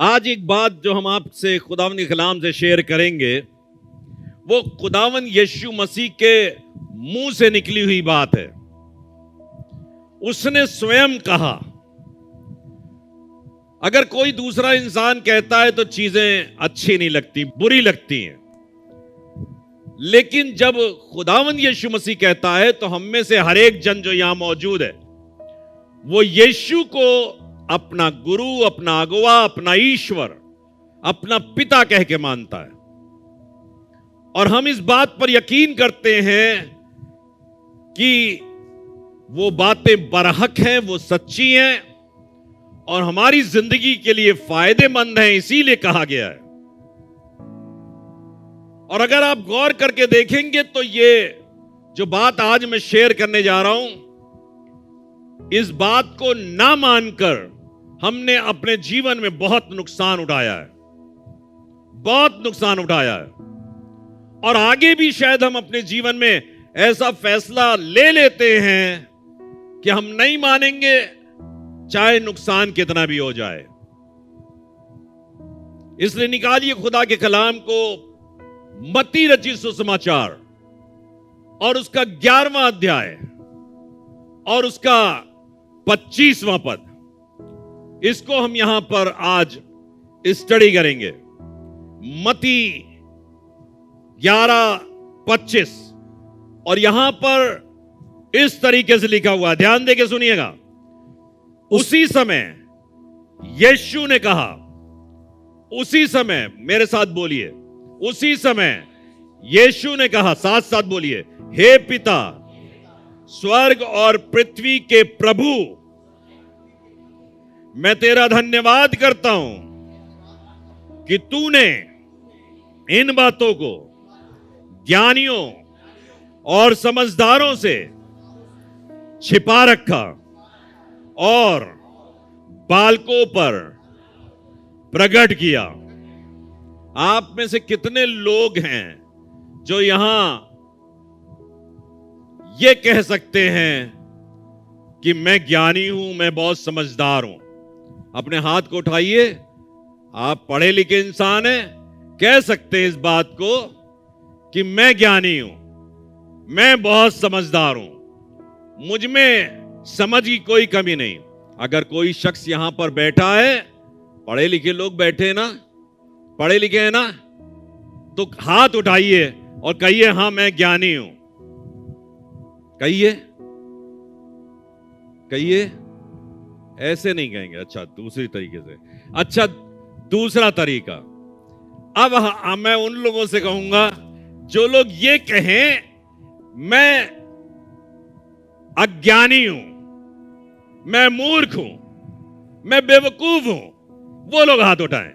आज एक बात जो हम आपसे खुदावंद के कलाम से शेयर करेंगे वो खुदावंद यीशु मसीह के मुंह से निकली हुई बात है। उसने स्वयं कहा। अगर कोई दूसरा इंसान कहता है तो चीजें अच्छी नहीं लगती, बुरी लगती हैं, लेकिन जब खुदावंद यीशु मसीह कहता है तो हम में से हर एक जन जो यहां मौजूद है वो यीशु को अपना गुरु, अपना अगुवा, अपना ईश्वर, अपना पिता कह के मानता है। और हम इस बात पर यकीन करते हैं कि वो बातें बरहक हैं, वो सच्ची हैं और हमारी जिंदगी के लिए फायदेमंद हैं, इसीलिए कहा गया है। और अगर आप गौर करके देखेंगे तो ये जो बात आज मैं शेयर करने जा रहा हूं, इस बात को ना मानकर हमने अपने जीवन में बहुत नुकसान उठाया है, बहुत नुकसान उठाया है। और आगे भी शायद हम अपने जीवन में ऐसा फैसला ले लेते हैं कि हम नहीं मानेंगे चाहे नुकसान कितना भी हो जाए। इसलिए निकालिए खुदा के कलाम को, मत्ती रचित सुसमाचार और उसका 11वां अध्याय और उसका 25वां पद, इसको हम यहां पर आज स्टडी करेंगे। मत्ती 11:25 और यहां पर इस तरीके से लिखा हुआ, ध्यान देके सुनिएगा। उसी समय यीशु ने कहा, उसी समय, मेरे साथ बोलिए, उसी समय यीशु ने कहा, साथ साथ बोलिए, हे पिता, स्वर्ग और पृथ्वी के प्रभु, मैं तेरा धन्यवाद करता हूं कि तूने इन बातों को ज्ञानियों और समझदारों से छिपा रखा और बालकों पर प्रकट किया। आप में से कितने लोग हैं जो यहां ये कह सकते हैं कि मैं ज्ञानी हूं, मैं बहुत समझदार हूं? अपने हाथ को उठाइए। आप पढ़े लिखे इंसान हैं, कह सकते हैं इस बात को कि मैं ज्ञानी हूं, मैं बहुत समझदार हूं, मुझ में समझ की कोई कमी नहीं। अगर कोई शख्स यहां पर बैठा है, पढ़े लिखे लोग बैठे हैं ना, पढ़े लिखे हैं ना, तो हाथ उठाइए और कहिए, हां मैं ज्ञानी हूं। कहिए, कहिए। ऐसे नहीं कहेंगे। अच्छा, दूसरी तरीके से। अच्छा, दूसरा तरीका। अब मैं उन लोगों से कहूंगा जो लोग ये कहें मैं अज्ञानी हूं, मैं मूर्ख हूं, मैं बेवकूफ हूं, वो लोग हाथ उठाएं।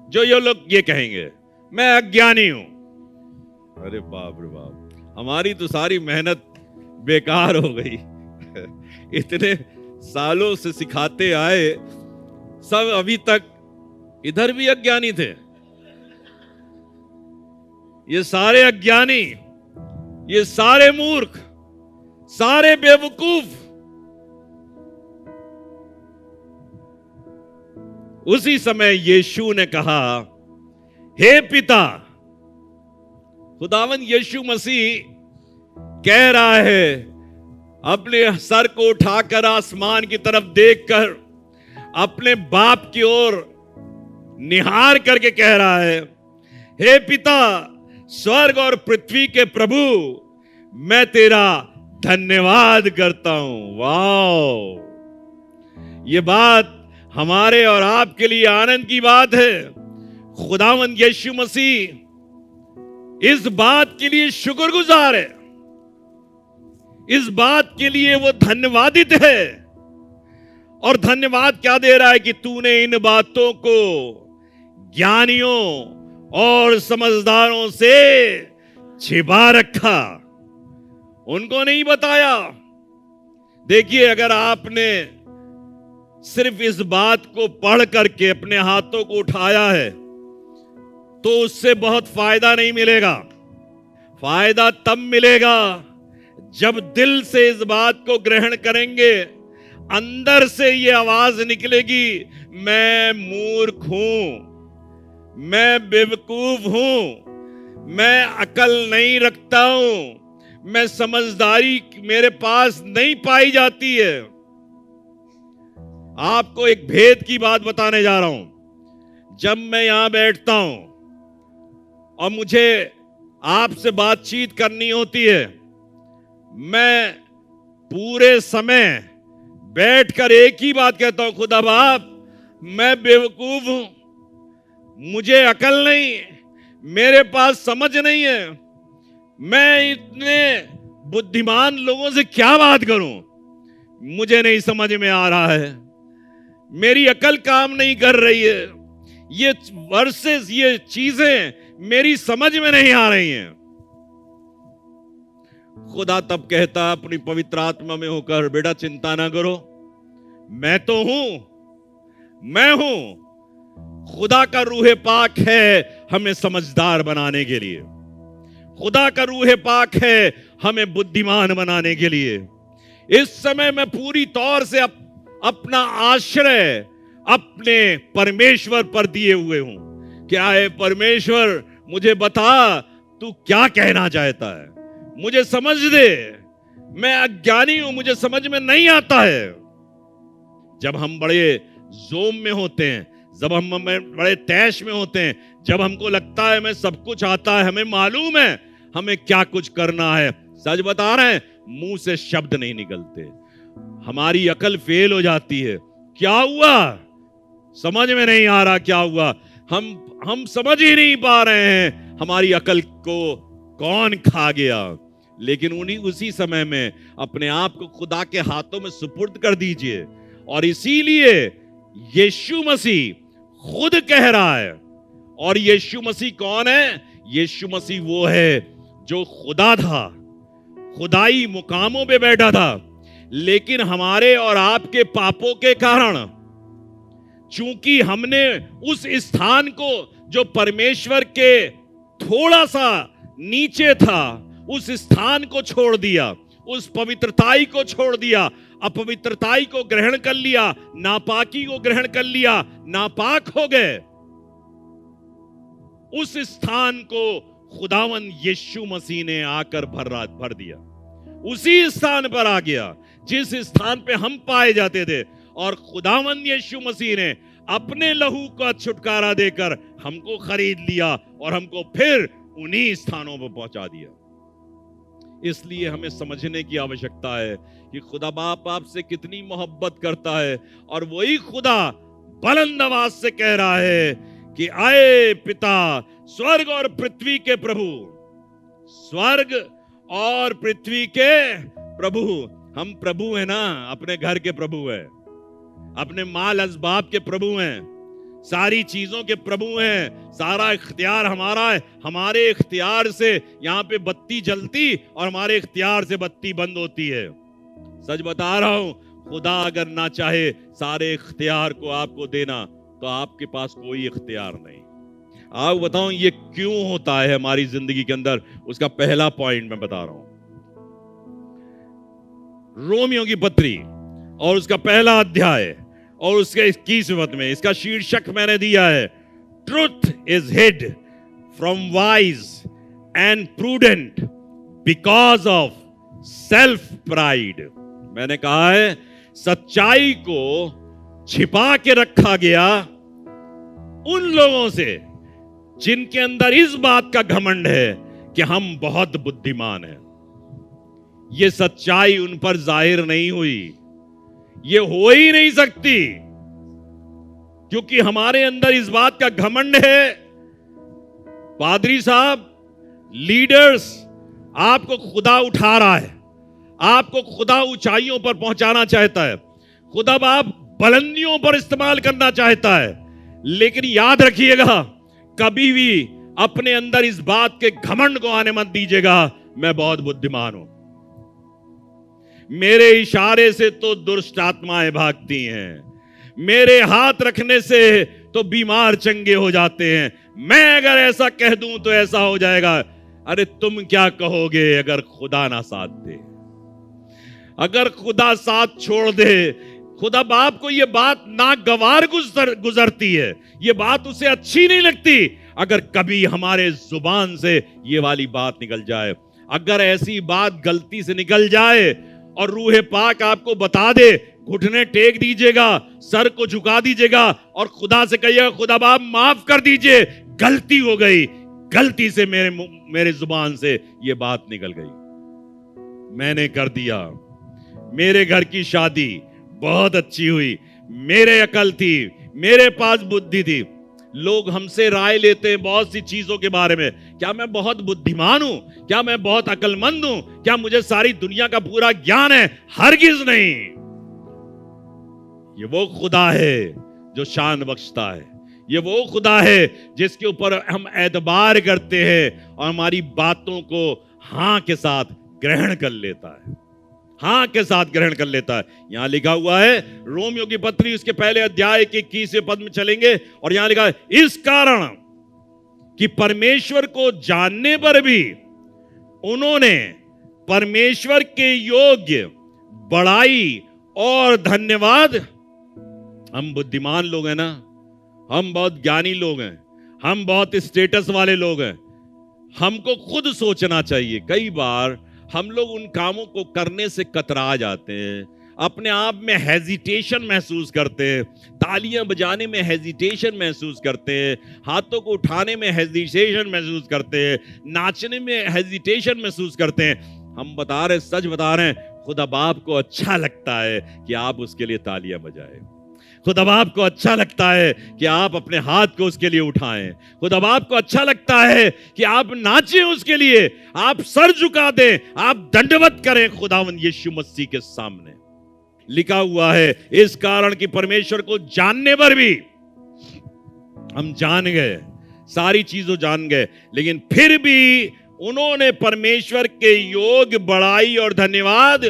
जो ये लोग ये कहेंगे मैं अज्ञानी हूं। अरे बाप रे बाप, हमारी तो सारी मेहनत बेकार हो गई। इतने सालों से सिखाते आए, सब अभी तक इधर भी अज्ञानी थे। ये सारे अज्ञानी, ये सारे मूर्ख, सारे बेवकूफ। उसी समय यीशु ने कहा, हे पिता, खुदावंद यीशु मसीह कह रहा है, अपने सर को उठाकर आसमान की तरफ देखकर अपने बाप की ओर निहार करके कह रहा है, हे पिता, स्वर्ग और पृथ्वी के प्रभु, मैं तेरा धन्यवाद करता हूं। वाओ, ये बात हमारे और आपके लिए आनंद की बात है। खुदावंद यीशु मसीह इस बात के लिए शुक्रगुजार है, इस बात के लिए वो धन्यवादित है। और धन्यवाद क्या दे रहा है कि तूने इन बातों को ज्ञानियों और समझदारों से छिपा रखा, उनको नहीं बताया। देखिए, अगर आपने सिर्फ इस बात को पढ़ करके अपने हाथों को उठाया है तो उससे बहुत फायदा नहीं मिलेगा। फायदा तब मिलेगा जब दिल से इस बात को ग्रहण करेंगे, अंदर से ये आवाज निकलेगी, मैं मूर्ख हूं, मैं बेवकूफ हूं, मैं अकल नहीं रखता हूं, मैं समझदारी मेरे पास नहीं पाई जाती है। आपको एक भेद की बात बताने जा रहा हूं। जब मैं यहां बैठता हूं और मुझे आपसे बातचीत करनी होती है, मैं पूरे समय बैठकर एक ही बात कहता हूं, खुदा बाप मैं बेवकूफ हूं, मुझे अकल नहीं, मेरे पास समझ नहीं है, मैं इतने बुद्धिमान लोगों से क्या बात करूं, मुझे नहीं समझ में आ रहा है, मेरी अकल काम नहीं कर रही है, ये वर्सेस, ये चीजें मेरी समझ में नहीं आ रही हैं। खुदा तब कहता अपनी पवित्र आत्मा में होकर, बेटा चिंता ना करो, मैं तो हूं, मैं हूं। खुदा का रूह पाक है हमें समझदार बनाने के लिए, खुदा का रूह पाक है हमें बुद्धिमान बनाने के लिए। इस समय मैं पूरी तौर से अपना आश्रय अपने परमेश्वर पर दिए हुए हूं। क्या है परमेश्वर, मुझे बता तू क्या कहना चाहता है, मुझे समझ दे, मैं अज्ञानी हूं, मुझे समझ में नहीं आता है। जब हम बड़े जोम में होते हैं, जब हम बड़े तैश में होते हैं, जब हमको लगता है हमें सब कुछ आता है, हमें मालूम है हमें क्या कुछ करना है, सच बता रहे हैं, मुंह से शब्द नहीं निकलते, हमारी अकल फेल हो जाती है। क्या हुआ समझ में नहीं आ रहा, क्या हुआ, हम समझ ही नहीं पा रहे हैं हमारी अकल को कौन खा गया। लेकिन उसी समय में अपने आप को खुदा के हाथों में सुपुर्द कर दीजिए। और इसीलिए यीशु मसीह खुद कह रहा है, और यीशु मसीह कौन है, यीशु मसीह वो है जो खुदा था, खुदाई मुकामों पे बैठा था, लेकिन हमारे और आपके पापों के कारण, चूंकि हमने उस स्थान को जो परमेश्वर के थोड़ा सा नीचे था, उस स्थान को छोड़ दिया, उस पवित्रताई को छोड़ दिया, अपवित्रताई को ग्रहण कर लिया, नापाकी को ग्रहण कर लिया, नापाक हो गए। उस स्थान को खुदावन यीशु मसीह ने आकर भर दिया, उसी स्थान पर आ गया जिस स्थान पे हम पाए जाते थे, और खुदावन यीशु मसीह ने अपने लहू का छुटकारा देकर हमको खरीद लिया और हमको फिर उन्हीं स्थानों पर पहुंचा दिया। इसलिए हमें समझने की आवश्यकता है कि खुदा बाप आपसे कितनी मोहब्बत करता है, और वही खुदा बुलंद आवाज से कह रहा है कि आए पिता, स्वर्ग और पृथ्वी के प्रभु, स्वर्ग और पृथ्वी के प्रभु। हम प्रभु हैं ना, अपने घर के प्रभु हैं, अपने माल असबाब के प्रभु हैं, सारी चीजों के प्रभु हैं, सारा इख्तियार हमारा है, हमारे इख्तियार से यहाँ पे बत्ती जलती और हमारे इख्तियार से बत्ती बंद होती है। सच बता रहा हूं, खुदा अगर ना चाहे सारे इख्तियार को आपको देना, तो आपके पास कोई इख्तियार नहीं। आप बताऊं ये क्यों होता है हमारी जिंदगी के अंदर, उसका पहला पॉइंट मैं बता रहा हूं। रोमियो की पत्री और उसका पहला अध्याय और उसके 21वें पद में इसका शीर्षक मैंने दिया है, truth is hide from wise and prudent because of self pride. मैंने कहा है सच्चाई को छिपा के रखा गया उन लोगों से जिनके अंदर इस बात का घमंड है कि हम बहुत बुद्धिमान हैं। ये सच्चाई उन पर जाहिर नहीं हुई, ये हो ही नहीं सकती, क्योंकि हमारे अंदर इस बात का घमंड है। पादरी साहब, लीडर्स, आपको खुदा उठा रहा है, आपको खुदा ऊंचाइयों पर पहुंचाना चाहता है, खुदा बाप बुलंदियों पर इस्तेमाल करना चाहता है। लेकिन याद रखिएगा, कभी भी अपने अंदर इस बात के घमंड को आने मत दीजिएगा, मैं बहुत बुद्धिमान हूं, मेरे इशारे से तो दुष्ट आत्माएं भागती हैं, मेरे हाथ रखने से तो बीमार चंगे हो जाते हैं, मैं अगर ऐसा कह दूं तो ऐसा हो जाएगा। अरे तुम क्या कहोगे अगर खुदा ना साथ दे, अगर खुदा साथ छोड़ दे, खुदा बाप को ये बात नागवार गुजरती है, ये बात उसे अच्छी नहीं लगती अगर कभी हमारे जुबान से ये वाली बात निकल जाए। अगर ऐसी बात गलती से निकल जाए और रूह पाक आपको बता दे, घुटने टेक दीजिएगा, सर को झुका दीजिएगा और खुदा से कहिएगा, खुदा बाप माफ कर दीजिए, गलती हो गई, गलती से मेरे जुबान से ये बात निकल गई, मैंने कर दिया। मेरे घर की शादी बहुत अच्छी हुई, मेरे अकल थी, मेरे पास बुद्धि थी। लोग हमसे राय लेते हैं बहुत सी चीजों के बारे में, क्या मैं बहुत बुद्धिमान हूं, क्या मैं बहुत अकलमंद हूं, क्या मुझे सारी दुनिया का पूरा ज्ञान है? हरगिज नहीं। ये वो खुदा है जो शान बख्शता है, ये वो खुदा है जिसके ऊपर हम एतबार करते हैं और हमारी बातों को हां के साथ ग्रहण कर लेता है, हां के साथ ग्रहण कर लेता है। यहां लिखा हुआ है रोमियो की पत्री उसके पहले अध्याय के 21वें पद में चलेंगे और यहां लिखा है, इस कारण कि परमेश्वर को जानने पर भी उन्होंने परमेश्वर के योग्य बड़ाई और धन्यवाद। हम बुद्धिमान लोग हैं ना, हम बहुत ज्ञानी लोग हैं, हम बहुत स्टेटस वाले लोग हैं, हमको खुद सोचना चाहिए। कई बार हम लोग उन कामों को करने से कतरा जाते हैं, अपने आप में हेजिटेशन महसूस करते हैं, तालियां बजाने में हेजिटेशन महसूस करते हैं, हाथों को उठाने में हेजिटेशन महसूस करते हैं, नाचने में हेजिटेशन महसूस करते हैं। हम बता रहे, सच बता रहे हैं, खुदा बाप को अच्छा लगता है कि आप उसके लिए तालियां बजाएं। खुदा बाप को अच्छा लगता है कि आप अपने हाथ को उसके लिए उठाएं। खुदा बाप को अच्छा लगता है कि आप नाचें उसके लिए, आप सर झुका दें, आप दंडवत करें खुदावंद यीशु मसीह के सामने। लिखा हुआ है, इस कारण कि परमेश्वर को जानने पर भी हम जान गए, सारी चीजों जान गए, लेकिन फिर भी उन्होंने परमेश्वर के योग्य बड़ाई और धन्यवाद।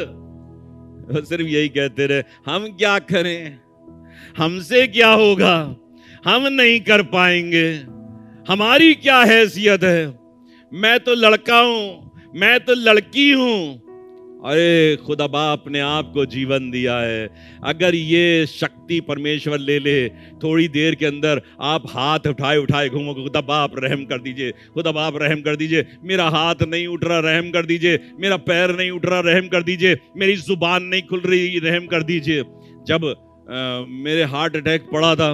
सिर्फ यही कहते रहे, हम क्या करें, हमसे क्या होगा, हम नहीं कर पाएंगे, हमारी क्या हैसियत है, मैं तो लड़का हूं, मैं तो लड़की हूं। अरे खुदा बाप ने आपको जीवन दिया है, अगर ये शक्ति परमेश्वर ले ले, थोड़ी देर के अंदर आप हाथ उठाए उठाए घूमोगे, खुदा बाप रहम कर दीजिए, खुदा बाप रहम कर दीजिए, मेरा हाथ नहीं उठ रहा रहम कर दीजिए, मेरा पैर नहीं उठ रहा रहम कर दीजिए, मेरी जुबान नहीं खुल रही रहम कर दीजिए। जब मेरे हार्ट अटैक पड़ा था,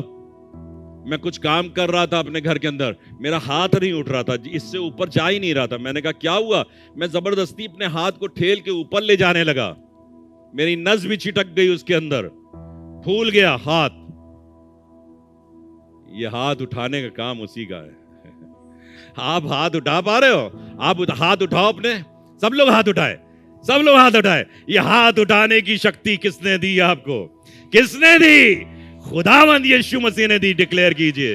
मैं कुछ काम कर रहा था अपने घर के अंदर, मेरा हाथ नहीं उठ रहा था, इससे ऊपर जा ही नहीं रहा था। मैंने कहा क्या हुआ, मैं जबरदस्ती अपने हाथ को ठेल के ऊपर ले जाने लगा, मेरी नस भी छिटक गई उसके अंदर, फूल गया हाथ। ये हाथ उठाने का काम उसी का है। आप हाथ उठा पा रहे हो? आप हाथ उठाओ अपने, सब लोग हाथ उठाए, सब लोग हाथ उठाए। ये हाथ उठाने की शक्ति किसने दी आपको? किसने दी? खुदावंद यीशु मसीह ने दी। डिक्लेयर कीजिए।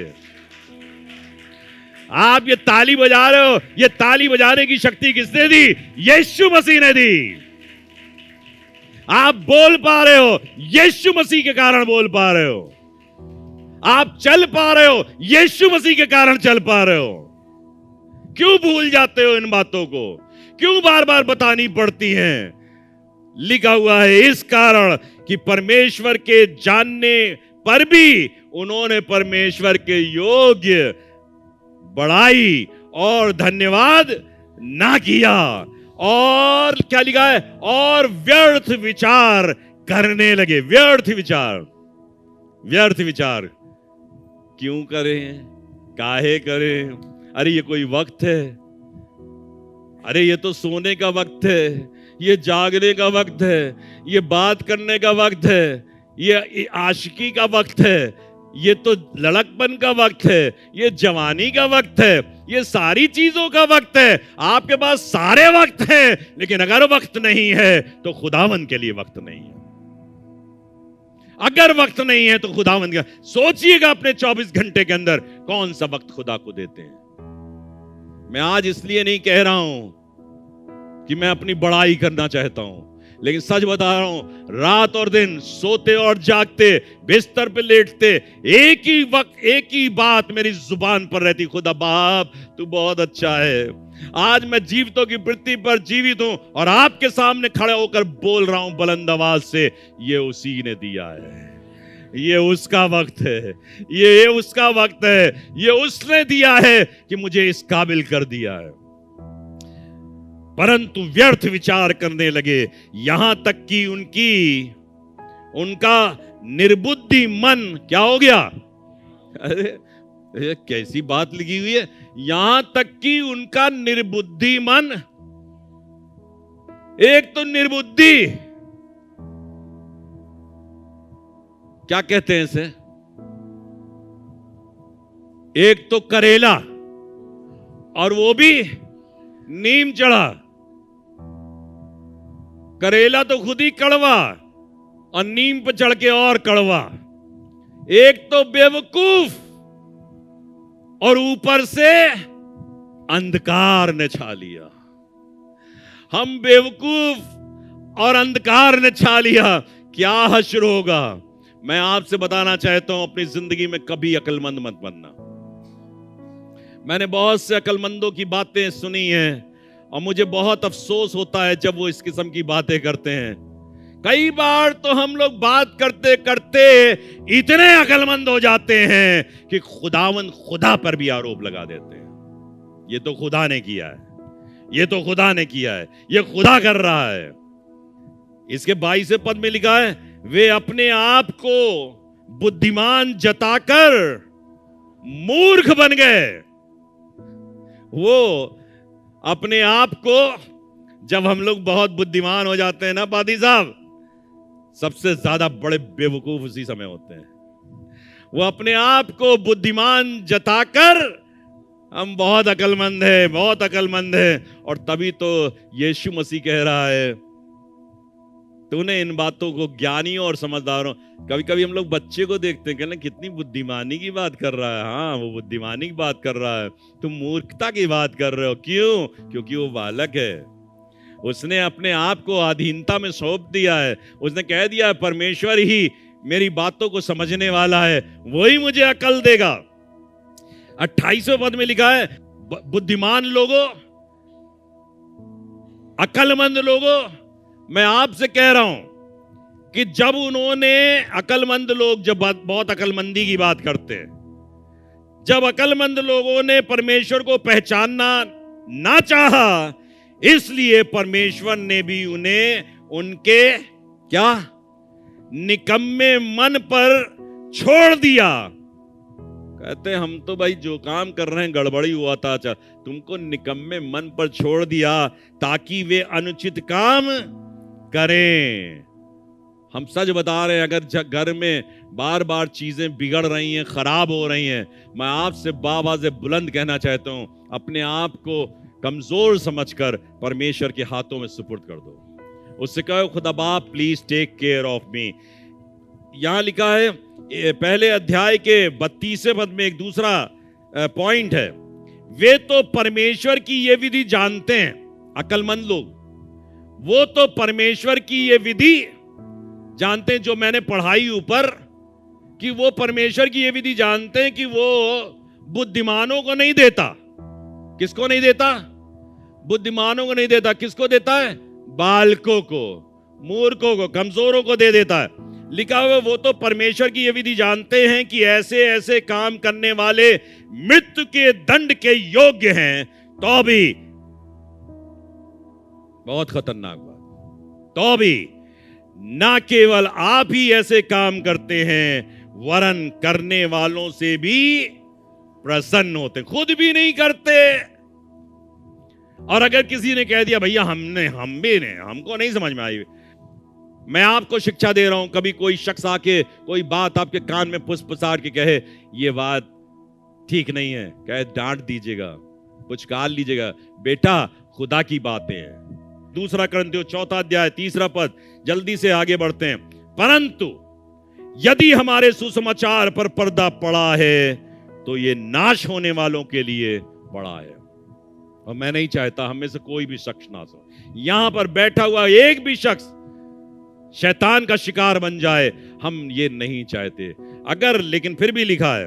आप ये ताली बजा रहे हो, ये ताली बजाने की शक्ति किसने दी? यीशु मसीह ने दी। आप बोल पा रहे हो, यीशु मसीह के कारण बोल पा रहे हो। आप चल पा रहे हो, यीशु मसीह के कारण चल पा रहे हो। क्यों भूल जाते हो इन बातों को? क्यों बार बार बतानी पड़ती हैं? लिखा हुआ है, इस कारण कि परमेश्वर के जानने पर भी उन्होंने परमेश्वर के योग्य बड़ाई और धन्यवाद ना किया। और क्या लिखा है? और व्यर्थ विचार करने लगे। व्यर्थ विचार, व्यर्थ विचार क्यों करें, काहे करें? अरे ये कोई वक्त है? अरे ये तो सोने का वक्त है, ये जागने का वक्त है, ये बात करने का वक्त है, ये आशिकी का वक्त है, ये तो लड़कपन का वक्त है, ये जवानी का वक्त है, ये सारी चीजों का वक्त है। आपके पास सारे वक्त हैं, लेकिन अगर वक्त नहीं है तो खुदावन के लिए वक्त नहीं है। अगर वक्त नहीं है तो खुदावन का सोचिएगा अपने 24 घंटे के अंदर कौन सा वक्त खुदा को देते हैं। मैं आज इसलिए नहीं कह रहा हूं कि मैं अपनी बड़ाई करना चाहता हूं, लेकिन सच बता रहा हूं, रात और दिन सोते और जागते, बिस्तर पे लेटते, एक ही वक्त एक ही बात मेरी जुबान पर रहती, खुदा बाप तू बहुत अच्छा है, आज मैं जीवितों की पृथ्वी पर जीवित हूं और आपके सामने खड़े होकर बोल रहा हूं बुलंद आवाज से, ये उसी ने दिया है, ये उसका वक्त है, ये उसका वक्त है, ये उसने दिया है कि मुझे इस काबिल कर दिया है। परंतु व्यर्थ विचार करने लगे, यहां तक कि उनका निर्बुद्धि मन क्या हो गया? अरे ये कैसी बात लिखी हुई है, यहां तक कि उनका निर्बुद्धि मन। एक तो निर्बुद्धि, क्या कहते हैं इसे? एक तो करेला, और वो भी नीम चढ़ा। करेला तो खुद ही कड़वा और नीम पर चढ़ के और कड़वा। एक तो बेवकूफ और ऊपर से अंधकार ने छा लिया। हम बेवकूफ और अंधकार ने छा लिया, क्या हश्र होगा? मैं आपसे बताना चाहता हूं, अपनी जिंदगी में कभी अक्लमंद मत बनना। मैंने बहुत से अक्लमंदों की बातें सुनी हैं और मुझे बहुत अफसोस होता है जब वो इस किस्म की बातें करते हैं। कई बार तो हम लोग बात करते करते इतने अक्लमंद हो जाते हैं कि खुदावंद खुदा पर भी आरोप लगा देते हैं। ये तो खुदा ने किया है, ये तो खुदा ने किया है, ये खुदा कर रहा है। इसके 22वें पद में लिखा है, वे अपने आप को बुद्धिमान जताकर मूर्ख बन गए। वो अपने आप को, जब हम लोग बहुत बुद्धिमान हो जाते हैं ना पादी साहब, सबसे ज्यादा बड़े बेवकूफ उसी समय होते हैं। वो अपने आप को बुद्धिमान जताकर हम बहुत अक्लमंद है, बहुत अक्लमंद है। और तभी तो यीशु मसीह कह रहा है, तूने इन बातों को ज्ञानियों और समझदारों। कभी कभी हम लोग बच्चे को देखते हैं, कहना कितनी बुद्धिमानी की बात कर रहा है। हाँ, वो बुद्धिमानी की बात कर रहा है, तुम मूर्खता की बात कर रहे हो। क्यों? क्योंकि वो बालक है, उसने अपने आप को अधीनता में सौंप दिया है। उसने कह दिया है परमेश्वर ही मेरी बातों को समझने वाला है, वही मुझे अकल देगा। 28वें पद में लिखा है, बुद्धिमान लोगों, अक्लमंद लोगों, मैं आपसे कह रहा हूं कि जब उन्होंने, अक्लमंद लोग जब बहुत अक्लमंदी की बात करते हैं, जब अक्लमंद लोगों ने परमेश्वर को पहचानना ना चाहा, इसलिए परमेश्वर ने भी उन्हें उनके क्या निकम्मे मन पर छोड़ दिया। कहते हम तो भाई जो काम कर रहे हैं गड़बड़ी हुआ था, अच्छा तुमको निकम्मे मन पर छोड़ दिया ताकि वे अनुचित काम करें। हम सच बता रहे हैं, अगर घर में बार बार चीजें बिगड़ रही हैं, खराब हो रही हैं, मैं आपसे बाबाज़े बुलंद कहना चाहता हूं, अपने आप को कमजोर समझकर परमेश्वर के हाथों में सुपुर्द कर दो। उससे कहो, खुदा बाप please take care of me. यहां लिखा है पहले अध्याय के 32वें पद में एक दूसरा पॉइंट है, वे तो परमेश्वर की ये विधि जानते हैं, अक्लमंद लोग, वो तो परमेश्वर की ये विधि जानते हैं, जो मैंने पढ़ाई ऊपर, कि वो परमेश्वर की ये विधि जानते हैं कि वो बुद्धिमानों को नहीं देता। किसको नहीं देता? बुद्धिमानों को नहीं देता। किसको देता है? बालकों को, मूर्खों को, कमजोरों को दे देता है। लिखा हुआ, वो तो परमेश्वर की ये विधि जानते हैं कि ऐसे ऐसे काम करने वाले मृत्यु के दंड के योग्य हैं। तो भी, बहुत खतरनाक बात, तो भी ना केवल आप ही ऐसे काम करते हैं, वरन करने वालों से भी प्रसन्न होते, खुद भी नहीं करते। और अगर किसी ने कह दिया भैया हमको नहीं समझ में आई, मैं आपको शिक्षा दे रहा हूं, कभी कोई शख्स आके कोई बात आपके कान में फुसफुसार के कहे ये बात ठीक नहीं है, कहे डांट दीजिएगा, पुचकार लीजिएगा, बेटा खुदा की बातें हैं। दूसरा कुरिन्थियों 4 अध्याय 3 पद, जल्दी से आगे बढ़ते हैं। परंतु यदि हमारे सुसमाचार पर पर्दा पड़ा है तो ये नाश होने वालों के लिए पड़ा है, और मैं नहीं चाहता हम में से कोई भी शख्स नाश हो, यहां पर बैठा हुआ एक भी शख्स शैतान का शिकार बन जाए, हम ये नहीं चाहते। अगर, लेकिन फिर भी लिखा है,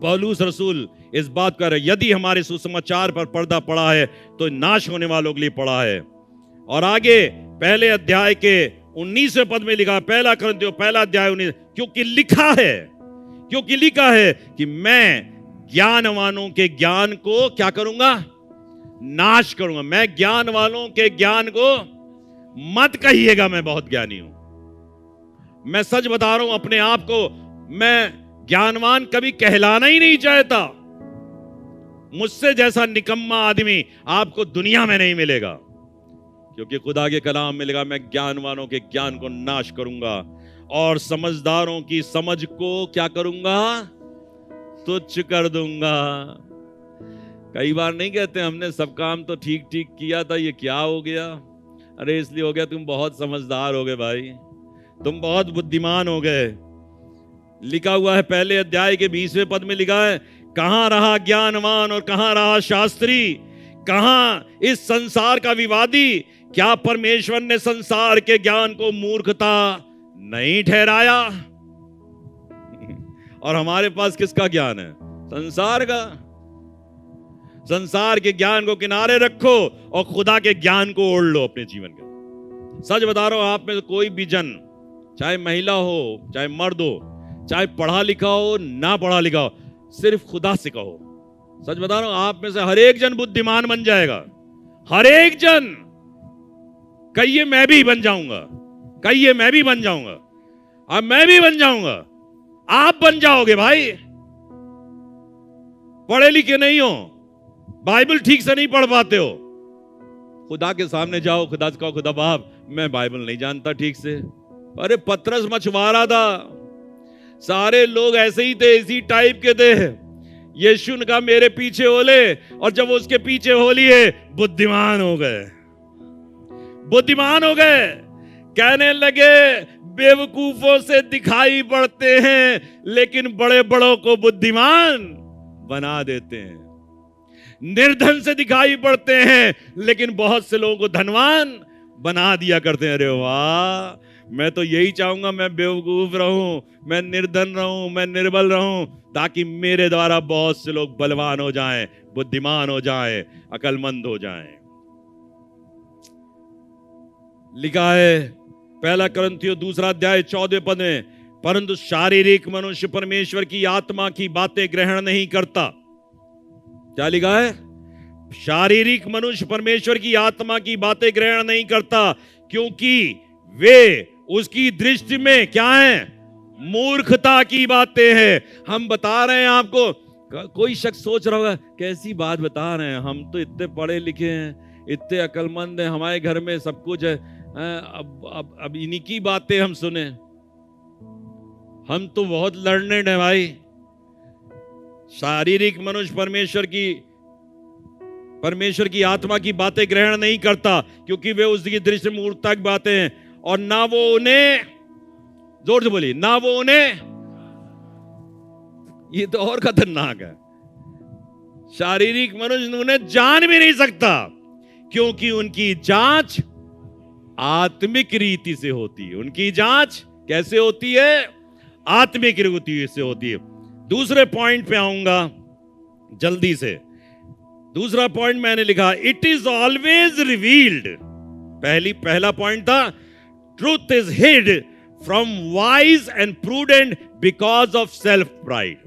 पौलुस रसूल इस बात कर रहे, यदि हमारे सुसमाचार पर पर्दा पड़ा है तो नाश होने वालों के लिए पड़ा है। और आगे पहले अध्याय के 19वें पद में लिखा, पहला कुरिन्थियों पहला अध्याय 19, क्योंकि लिखा है कि मैं ज्ञानवानों के ज्ञान को क्या करूंगा, नाश करूंगा। मैं ज्ञान वालों के ज्ञान को मत कहिएगा मैं बहुत ज्ञानी हूं। मैं सच बता रहा हूं अपने आप को, मैं ज्ञानवान कभी कहलाना ही नहीं चाहता। मुझसे जैसा निकम्मा आदमी आपको दुनिया में नहीं मिलेगा, क्योंकि खुदा के कलाम में लिखा, मैं ज्ञानवानों के ज्ञान को नाश करूंगा और समझदारों की समझ को क्या करूंगा, तुच्छ कर दूंगा। कई बार नहीं कहते हमने सब काम तो ठीक ठीक किया था, ये क्या हो गया? अरे इसलिए हो गया तुम बहुत समझदार हो गए भाई, तुम बहुत बुद्धिमान हो गए। लिखा हुआ है पहले अध्याय के 20वें पद में लिखा है, कहां रहा ज्ञानवान और कहां रहा शास्त्री, कहां इस संसार का विवादी? क्या परमेश्वर ने संसार के ज्ञान को मूर्खता नहीं ठहराया? और हमारे पास किसका ज्ञान है? संसार का। संसार के ज्ञान को किनारे रखो और खुदा के ज्ञान को ओढ़ लो अपने जीवन का। सच बता रहा हूं, आप में से कोई भी जन, चाहे महिला हो चाहे मर्द हो, चाहे पढ़ा लिखा हो ना पढ़ा लिखा हो, सिर्फ खुदा से कहो। सच बता रहा हूं, आप में से हर एक जन बुद्धिमान बन जाएगा। हर एक जन कहिए मैं भी बन जाऊंगा, कहिए मैं भी बन जाऊंगा, अब मैं भी बन जाऊंगा। आप बन जाओगे भाई। पढ़े लिखे नहीं हो, बाइबल ठीक से नहीं पढ़ पाते हो, खुदा के सामने जाओ, खुदा से कहो, खुदा बाप मैं बाइबल नहीं जानता ठीक से। अरे पतरस मछुआरा था, सारे लोग ऐसे ही थे, इसी टाइप के थे। यीशु ने कहा मेरे पीछे हो ले, और जब वो उसके पीछे हो लिए बुद्धिमान हो गए, बुद्धिमान हो गए। कहने लगे बेवकूफों से दिखाई पड़ते हैं लेकिन बड़े बड़ों को बुद्धिमान बना देते हैं, निर्धन से दिखाई पड़ते हैं लेकिन बहुत से लोगों को धनवान बना दिया करते हैं। अरे वाह, मैं तो यही चाहूंगा, मैं बेवकूफ रहूं, मैं निर्धन रहूं, मैं निर्बल रहूं, ताकि मेरे द्वारा बहुत से लोग बलवान हो जाएं, बुद्धिमान हो जाएं, अकलमंद हो जाएं। लिखा है पहला कुरिन्थियों 2 अध्याय 14वें पद में, परंतु शारीरिक मनुष्य परमेश्वर की आत्मा की बातें ग्रहण नहीं करता। क्या लिखा है? शारीरिक मनुष्य परमेश्वर की आत्मा की बातें ग्रहण नहीं करता, क्योंकि वे उसकी दृष्टि में क्या है? मूर्खता की बातें हैं। हम बता रहे हैं आपको, कोई शख्स सोच रहा होगा कैसी बात बता रहे हैं, हम तो इतने पढ़े लिखे हैं, इतने अकलमंद हैं, हमारे घर में सब कुछ है, अब इन्हीं की बातें हम सुने, हम तो बहुत लर्नेड हैं भाई। शारीरिक मनुष्य परमेश्वर की आत्मा की बातें ग्रहण नहीं करता, क्योंकि वे उसकी दृष्टि में मूर्खता की बातें हैं, और ना वो उन्हें, जोर से बोलिए, ना वो उन्हें, ये तो और खतरनाक है, शारीरिक मनुष्य उन्हें जान भी नहीं सकता, क्योंकि उनकी जांच आत्मिक रीति से होती है। उनकी जांच कैसे होती है? आत्मिक रीति से होती है। दूसरे पॉइंट पे आऊंगा जल्दी से। दूसरा पॉइंट मैंने लिखा, इट इज ऑलवेज रिवील्ड। पहला पॉइंट था, truth is hide from wise and prudent because of self pride.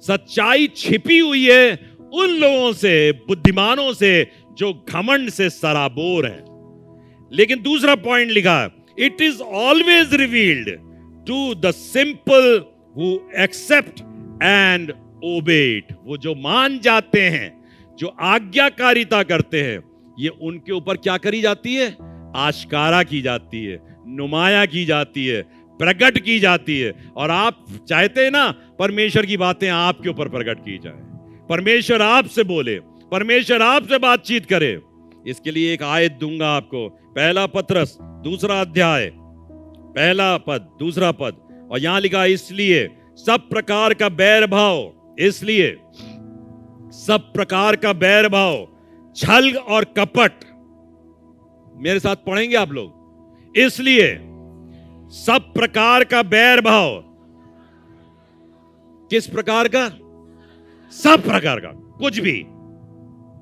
सच्चाई छिपी हुई है उन लोगों से, बुद्धिमानों से, जो घमंड से सराबोर हैं। लेकिन दूसरा पॉइंट लिखा, it is always revealed to the simple who accept and obey. वो जो मान जाते हैं, जो आज्ञाकारिता करते हैं, ये उनके ऊपर क्या करी जाती है? आश्कारा की जाती है, नुमाया की जाती है, प्रकट की जाती है। और आप चाहते हैं ना परमेश्वर की बातें आपके ऊपर प्रकट की जाए, परमेश्वर आपसे बोले, परमेश्वर आपसे बातचीत करे। इसके लिए एक आयत दूंगा आपको, पहला पत्रस 2 अध्याय 1 पद 2 पद, और यहां लिखा, इसलिए सब प्रकार का बैर भाव, इसलिए सब प्रकार का बैर भाव, छल और कपट, मेरे साथ पढ़ेंगे आप लोग, इसलिए सब प्रकार का बैर भाव, किस प्रकार का? सब प्रकार का। कुछ भी,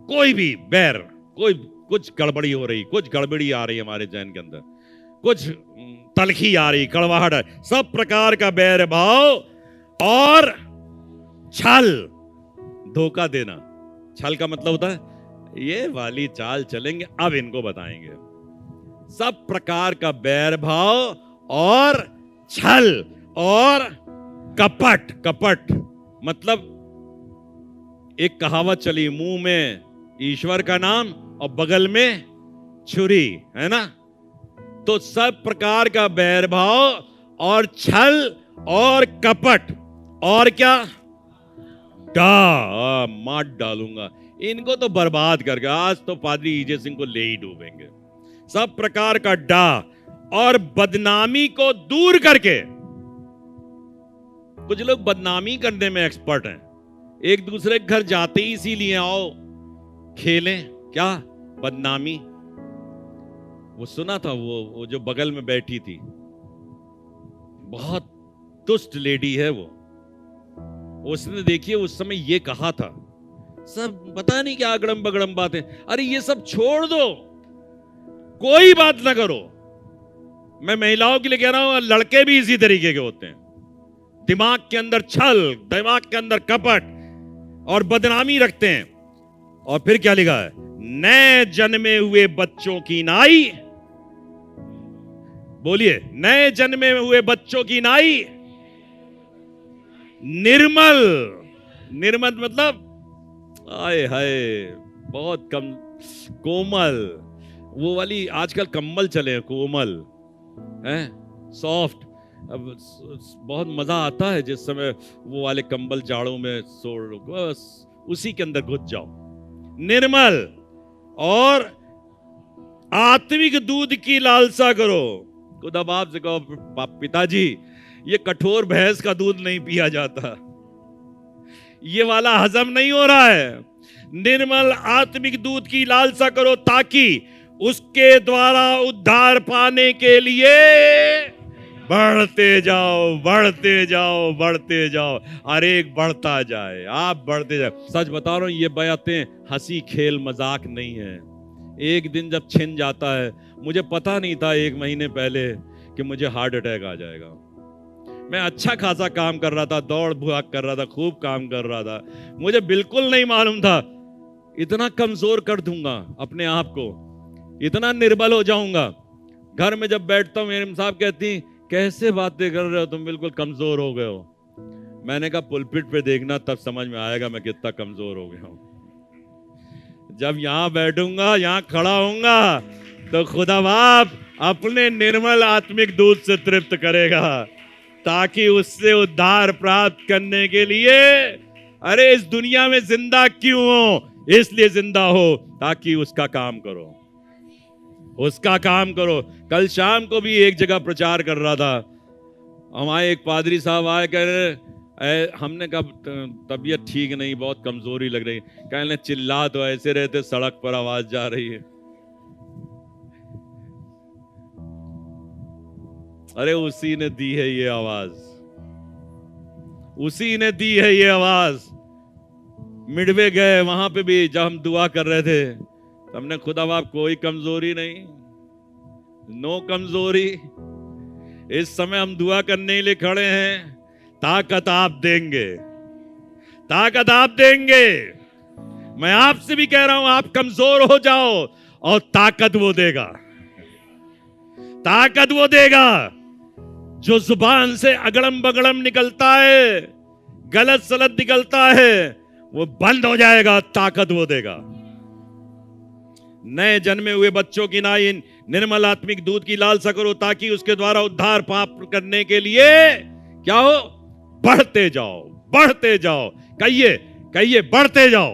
कोई भी बैर, कोई कुछ गड़बड़ी हो रही, कुछ गड़बड़ी आ रही हमारे जहन के अंदर, कुछ तलखी आ रही, कड़वाहट है, सब प्रकार का बैर भाव और छल, धोखा देना। छल का मतलब होता है ये वाली चाल चलेंगे, अब इनको बताएंगे। सब प्रकार का बैर भाव और छल और कपट। कपट मतलब एक कहावत चली, मुंह में ईश्वर का नाम और बगल में छुरी, है ना? तो सब प्रकार का बैर भाव और छल और कपट और क्या? मार डालूंगा इनको, तो बर्बाद करके। आज तो पादरी ईजे सिंह को ले ही डूबेंगे। सब प्रकार का डा और बदनामी को दूर करके। कुछ लोग बदनामी करने में एक्सपर्ट हैं, एक दूसरे के घर जाते ही इसीलिए आओ खेलें, क्या बदनामी। वो सुना था, वो जो बगल में बैठी थी, बहुत दुष्ट लेडी है वो, उसने देखिए उस समय ये कहा था, सब पता नहीं क्या अगड़म बगड़म बातें, अरे ये सब छोड़ दो, कोई बात ना करो। मैं महिलाओं के लिए कह रहा हूं, लड़के भी इसी तरीके के होते हैं, दिमाग के अंदर छल, दिमाग के अंदर कपट और बदनामी रखते हैं। और फिर क्या लिखा है? नए जन्मे हुए बच्चों की नाई, बोलिए, नए जन्मे हुए बच्चों की नाई निर्मल। निर्मल मतलब आए हाय, बहुत कम, कोमल। वो वाली आजकल कम्बल चले हैं, कोमल हैं, सॉफ्ट। अब बहुत मजा आता है जिस समय वो वाले कंबल जाड़ों में सोड़, बस उसी के अंदर घुस जाओ। निर्मल और आत्मिक दूध की लालसा करो। खुदा बाप से कहो, पिताजी ये कठोर भैंस का दूध नहीं पिया जाता, ये वाला हजम नहीं हो रहा है। निर्मल आत्मिक दूध की लालसा करो ताकि उसके द्वारा उद्धार पाने के लिए बढ़ते जाओ, बढ़ते जाओ, बढ़ते जाओ। हर एक बढ़ता जाए, आप बढ़ते जाए। सच बता रहा हूं, ये बातें हंसी खेल मजाक नहीं है। एक दिन जब छिन जाता है, मुझे पता नहीं था 1 महीने पहले कि मुझे हार्ट अटैक आ जाएगा। मैं अच्छा खासा काम कर रहा था, दौड़ भाग कर रहा था, खूब काम कर रहा था, मुझे बिल्कुल नहीं मालूम था इतना कमजोर कर दूंगा अपने आप को, इतना निर्बल हो जाऊंगा। घर में जब बैठता हूं, मेरी साहब कहती, कैसे बातें कर रहे हो तुम, बिल्कुल कमजोर हो गए हो। मैंने कहा पुलपिट पे देखना, तब समझ में आएगा मैं कितना कमजोर हो गया हूं। जब यहां बैठूंगा, यहां खड़ा होऊंगा, तो खुदा बाप अपने निर्मल आत्मिक दूध से तृप्त करेगा, ताकि उससे उद्धार प्राप्त करने के लिए, अरे इस दुनिया में जिंदा क्यों हो? इसलिए जिंदा हो ताकि उसका काम करो, उसका काम करो। कल शाम को भी एक जगह प्रचार कर रहा था, हमारे एक पादरी साहब आए, कह रहे, हमने कहा तबीयत ठीक नहीं, बहुत कमजोरी लग रही। कहने चिल्ला तो ऐसे रहते, सड़क पर आवाज जा रही है। अरे उसी ने दी है ये आवाज, उसी ने दी है ये आवाज। मिडवे गए, वहां पे भी जब हम दुआ कर रहे थे, हमने खुदा बाप कोई कमजोरी नहीं, नो कमजोरी। इस समय हम दुआ करने के लिए खड़े हैं, ताकत आप देंगे, ताकत आप देंगे। मैं आपसे भी कह रहा हूं, आप कमजोर हो जाओ और ताकत वो देगा, ताकत वो देगा। जो जुबान से अगड़म बगड़म निकलता है, गलत सलत निकलता है, वो बंद हो जाएगा, ताकत वो देगा। नए जन्मे हुए बच्चों की नाई निर्मल आत्मिक दूध की लालसा करो, ताकि उसके द्वारा उद्धार प्राप्त करने के लिए क्या हो? बढ़ते जाओ, बढ़ते जाओ। कहिए, कहिए, बढ़ते जाओ,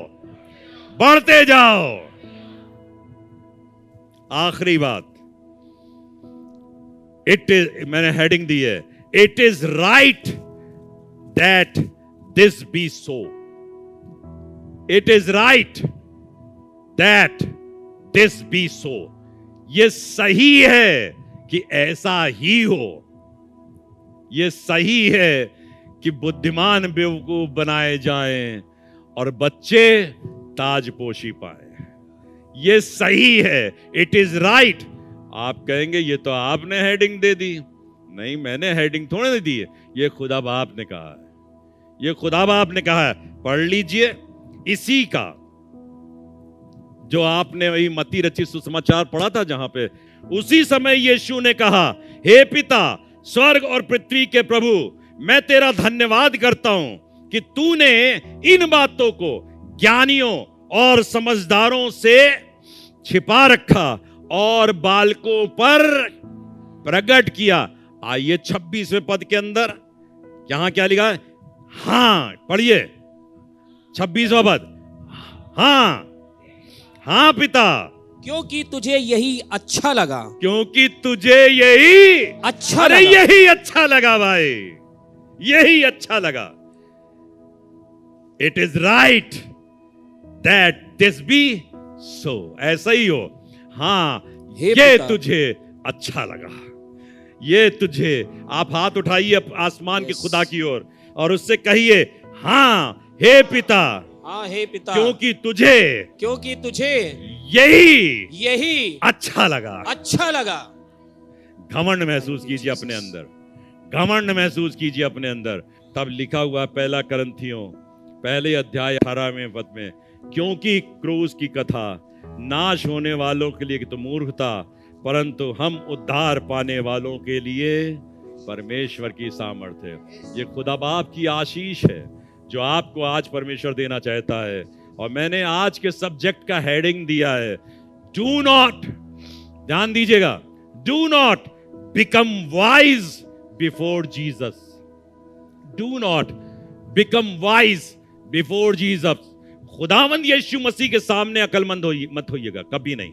बढ़ते जाओ। आखिरी बात, इट इज, मैंने हेडिंग दी है, it is right that this be so. It is right that this be so. ये सही है कि ऐसा ही हो, ये सही है कि बुद्धिमान बेवकूफ बनाए जाएं और बच्चे ताजपोशी पाए। ये सही है, इट इज राइट। आप कहेंगे ये तो आपने हेडिंग दे दी। नहीं, मैंने हेडिंग थोड़ी नहीं दी है, ये खुदा बाप ने कहा है, ये खुदा बाप ने कहा है। पढ़ लीजिए इसी का जो आपने वही मती रचित सुसमाचार पढ़ा था, जहां पे उसी समय यीशु ने कहा, हे पिता स्वर्ग और पृथ्वी के प्रभु, मैं तेरा धन्यवाद करता हूं कि तूने इन बातों को ज्ञानियों और समझदारों से छिपा रखा और बालकों पर प्रकट किया। आइए 26वें पद के अंदर यहां क्या लिखा है? हां, पढ़िए 26वां पद। हां, हां पिता, क्योंकि तुझे यही अच्छा लगा। क्योंकि तुझे यही अच्छा अरे लगा। यही अच्छा लगा भाई, यही अच्छा लगा। It is right that this be so, ऐसा ही हो। हां, हे ये पिता, तुझे अच्छा लगा, ये तुझे। आप हाथ उठाइए आसमान के खुदा की ओर और उससे कहिए, हां हे पिता, हाँ हे पिता, क्योंकि तुझे यही अच्छा लगा। घमंड महसूस कीजिए अपने अंदर, घमंड महसूस कीजिए अपने अंदर। तब लिखा हुआ पहला करंथियों पहले अध्याय 18वें पद में, क्योंकि क्रूस की कथा नाश होने वालों के लिए तो मूर्खता, परंतु हम उद्धार पाने वालों के लिए परमेश्वर की सामर्थ्य। ये खुदा बाप की आशीष है जो आपको आज परमेश्वर देना चाहता है। और मैंने आज के सब्जेक्ट का हेडिंग दिया है, डू नॉट, ध्यान दीजिएगा, do not become wise before Jesus. Do not become wise before Jesus. खुदावंद यीशु मसीह के सामने अकलमंद मत होइएगा, कभी नहीं।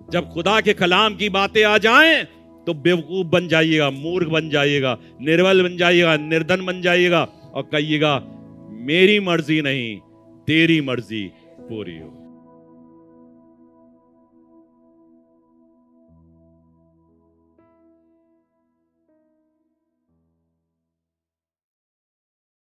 जब खुदा के कलाम की बातें आ जाएं तो बेवकूफ बन जाइएगा, मूर्ख बन जाइएगा, निर्बल बन जाइएगा, निर्धन बन जाइएगा और कहिएगा मेरी मर्जी नहीं तेरी मर्जी पूरी हो।